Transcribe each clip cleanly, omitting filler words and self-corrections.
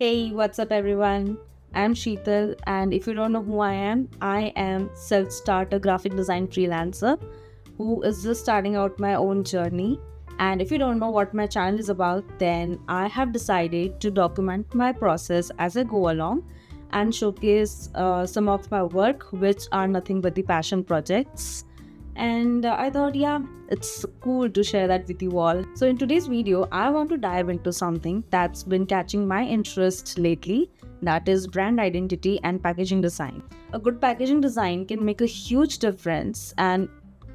Hey, what's up, everyone? I'm Sheetal, and if you don't know who I am self-starter graphic design freelancer who is just starting out my own journey. And if you don't know what my channel is about, then I have decided to document my process as I go along and showcase some of my work, which are nothing but the passion projects. And I thought, yeah, it's cool to share that with you all. So, in today's video, I want to dive into something that's been catching my interest lately, that is brand identity and packaging design. A good packaging design can make a huge difference and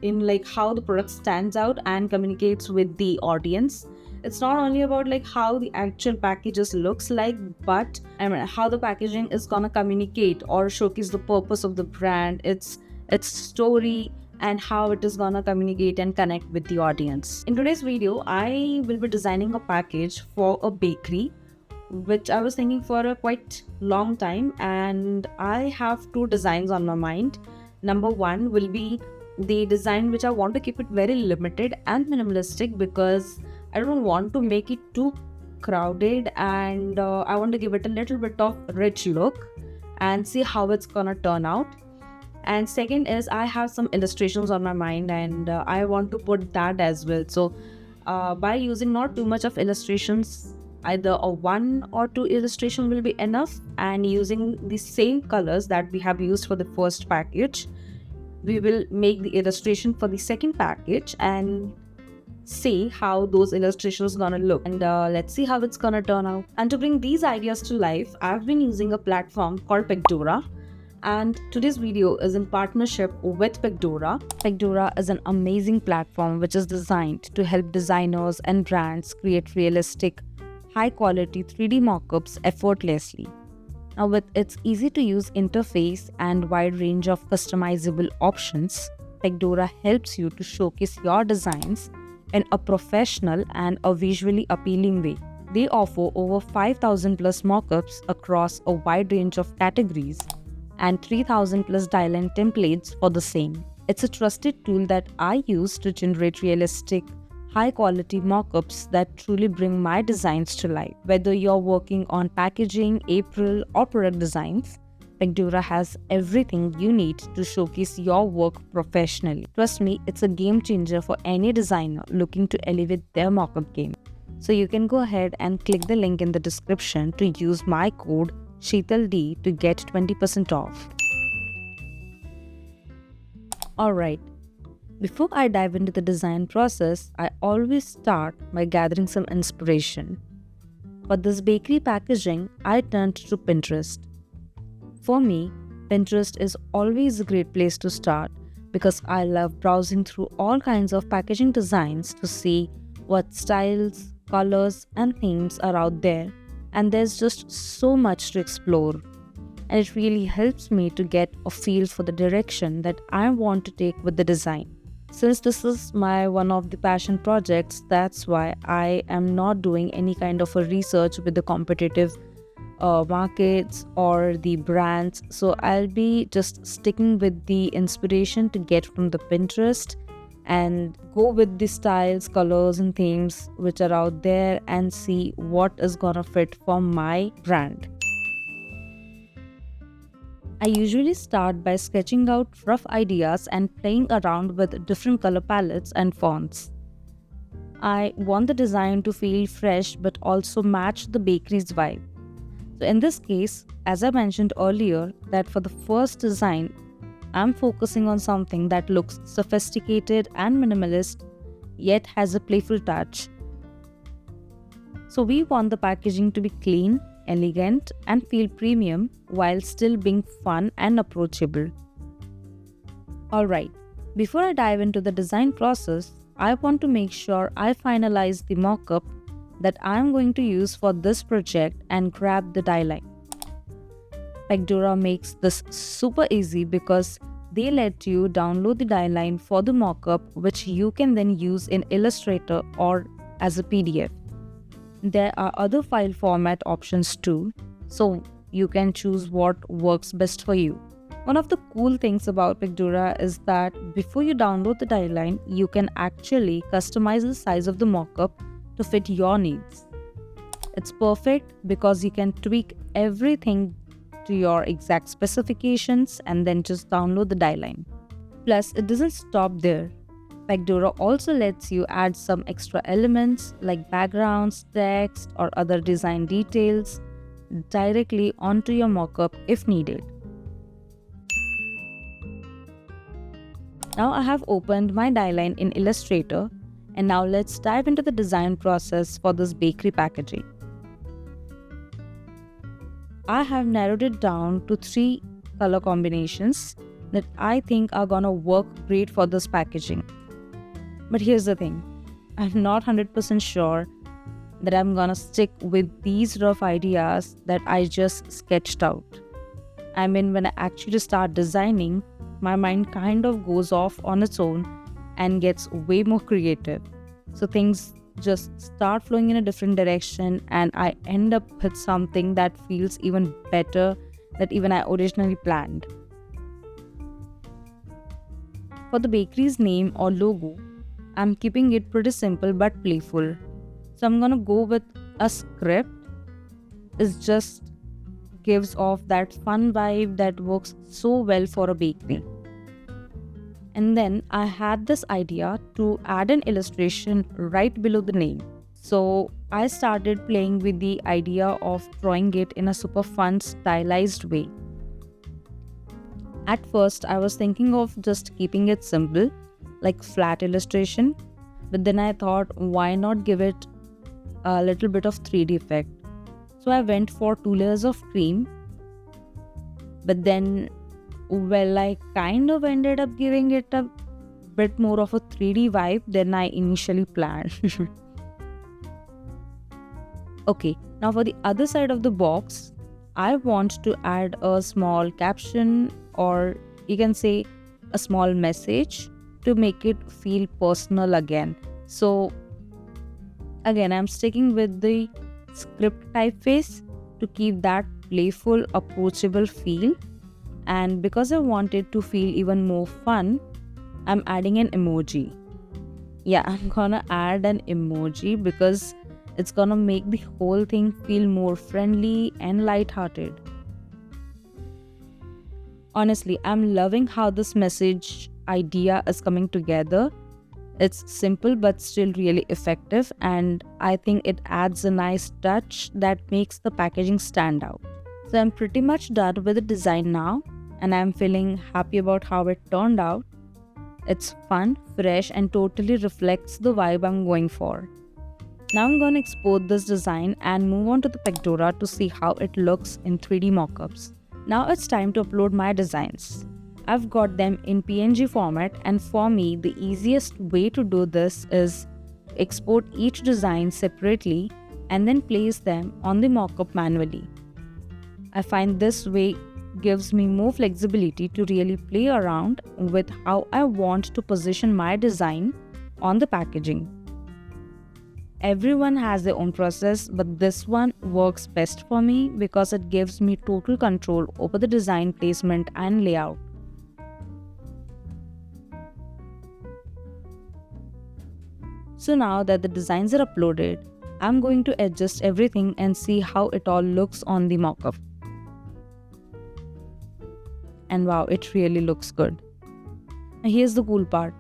in like how the product stands out and communicates with the audience. It's not only about like how the actual packages looks like, but how the packaging is gonna communicate or showcase the purpose of the brand, its story, and how it is gonna communicate and connect with the audience. In today's video, I will be designing a package for a bakery, which I was thinking for a quite long time, and I have two designs on my mind. Number one will be the design which I want to keep it very limited and minimalistic because I don't want to make it too crowded, and I want to give it a little bit of rich look and see how it's gonna turn out. And second is I have some illustrations on my mind, and I want to put that as well. So by using not too much of illustrations, either a one or two illustration will be enough, and using the same colors that we have used for the first package, we will make the illustration for the second package and see how those illustrations gonna look, and let's see how it's gonna turn out. And to bring these ideas to life, I've been using a platform called Pacdora, and today's video is in partnership with Pacdora. Pacdora is an amazing platform which is designed to help designers and brands create realistic, high-quality 3D mockups effortlessly. Now, with its easy-to-use interface and wide range of customizable options, Pacdora helps you to showcase your designs in a professional and a visually appealing way. They offer over 5,000 plus mockups across a wide range of categories and 3,000 plus die-line templates for the same. It's a trusted tool that I use to generate realistic, high-quality mockups that truly bring my designs to life. Whether you're working on packaging, apparel, or product designs, Pacdora has everything you need to showcase your work professionally. Trust me, it's a game changer for any designer looking to elevate their mockup game. So you can go ahead and click the link in the description to use my code SheetalD to get 20% off. Alright, before I dive into the design process, I always start by gathering some inspiration. For this bakery packaging, I turned to Pinterest. For me, Pinterest is always a great place to start because I love browsing through all kinds of packaging designs to see what styles, colors, and themes are out there, and there's just so much to explore. And it really helps me to get a feel for the direction that I want to take with the design. Since this is my one of the passion projects, that's why I am not doing any kind of a research with the competitive markets or the brands. So I'll be just sticking with the inspiration to get from the Pinterest and go with the styles, colors, and themes which are out there and see what is gonna fit for my brand. I usually start by sketching out rough ideas and playing around with different color palettes and fonts. I want the design to feel fresh but also match the bakery's vibe. So in this case, as I mentioned earlier, that for the first design, I'm focusing on something that looks sophisticated and minimalist, yet has a playful touch. So we want the packaging to be clean, elegant, and feel premium while still being fun and approachable. Alright, before I dive into the design process, I want to make sure I finalize the mockup that I am going to use for this project and grab the die line. Pacdora makes this super easy because they let you download the die line for the mockup, which you can then use in Illustrator or as a PDF. There are other file format options too, so you can choose what works best for you. One of the cool things about Pacdora is that before you download the die line, you can actually customize the size of the mockup to fit your needs. It's perfect because you can tweak everything to your exact specifications and then just download the die line. Plus, it doesn't stop there. Pacdora also lets you add some extra elements like backgrounds, text, or other design details directly onto your mockup if needed. Now I have opened my die line in Illustrator, and now let's dive into the design process for this bakery packaging. I have narrowed it down to 3 color combinations that I think are gonna work great for this packaging. But here's the thing, I'm not 100% sure that I'm gonna stick with these rough ideas that I just sketched out. I mean, when I actually start designing, my mind kind of goes off on its own and gets way more creative. So things just start flowing in a different direction, and I end up with something that feels even better than even I originally planned. For the bakery's name or logo, I'm keeping it pretty simple but playful. So I'm gonna go with a script. It just gives off that fun vibe that works so well for a bakery. And then I had this idea to add an illustration right below the name. So I started playing with the idea of drawing it in a super fun, stylized way. At first, I was thinking of just keeping it simple, like flat illustration, but then I thought, why not give it a little bit of 3D effect? So I went for 2 layers of cream, but then, well, I kind of ended up giving it a bit more of a 3D vibe than I initially planned. Okay, now for the other side of the box, I want to add a small caption, or you can say a small message, to make it feel personal again. So again, I'm sticking with the script typeface to keep that playful, approachable feel. And because I want it to feel even more fun, I'm adding an emoji. Yeah, I'm gonna add an emoji because it's gonna make the whole thing feel more friendly and lighthearted. Honestly, I'm loving how this message idea is coming together. It's simple but still really effective, and I think it adds a nice touch that makes the packaging stand out. So I'm pretty much done with the design now, and I'm feeling happy about how it turned out. It's fun, fresh, and totally reflects the vibe I'm going for. Now I'm going to export this design and move on to the Pacdora to see how it looks in 3D mockups. Now it's time to upload my designs. I've got them in PNG format, and for me, the easiest way to do this is export each design separately and then place them on the mockup manually. I find this way gives me more flexibility to really play around with how I want to position my design on the packaging. Everyone has their own process, but this one works best for me because it gives me total control over the design placement and layout. So now that the designs are uploaded, I'm going to adjust everything and see how it all looks on the mockup. And wow, it really looks good. Now here's the cool part.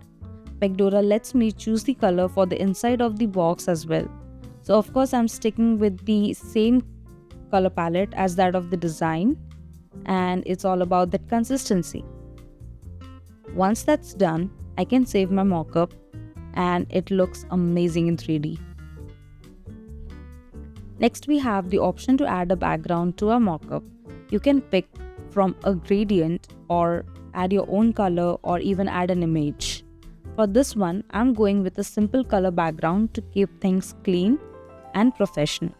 Pacdora lets me choose the color for the inside of the box as well. So of course I'm sticking with the same color palette as that of the design, and it's all about that consistency. Once that's done, I can save my mockup, and it looks amazing in 3D. Next, we have the option to add a background to our mockup. You can pick from a gradient or add your own color or even add an image. For this one, I'm going with a simple color background to keep things clean and professional.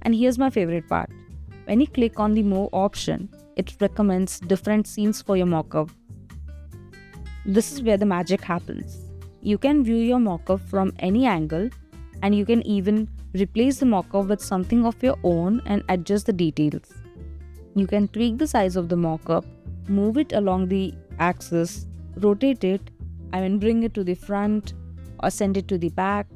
And here's my favorite part. When you click on the More option, it recommends different scenes for your mockup. This is where the magic happens. You can view your mockup from any angle, and you can even replace the mockup with something of your own and adjust the details. You can tweak the size of the mockup, move it along the axis, rotate it, bring it to the front or send it to the back.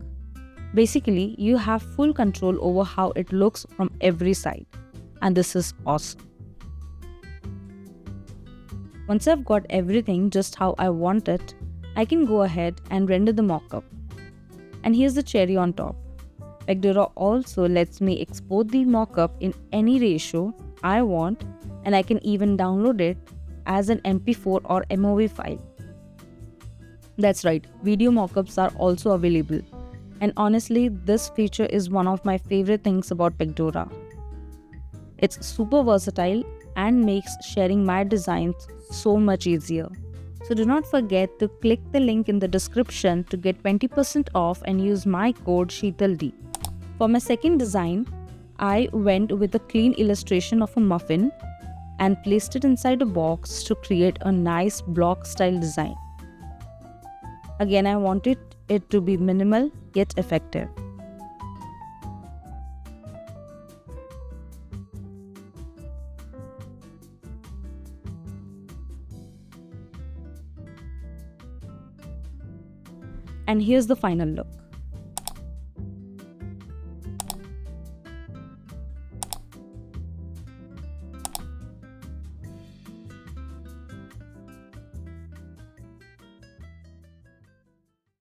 Basically, you have full control over how it looks from every side. And this is awesome. Once I've got everything just how I want it, I can go ahead and render the mockup. And here's the cherry on top. Pacdora also lets me export the mockup in any ratio I want, and I can even download it as an MP4 or MOV file. That's right, video mockups are also available. And honestly, this feature is one of my favorite things about Pacdora. It's super versatile and makes sharing my designs so much easier. So do not forget to click the link in the description to get 20% off and use my code SheetalD. For my second design, I went with a clean illustration of a muffin and placed it inside a box to create a nice block style design. Again, I wanted it to be minimal yet effective. And here's the final look.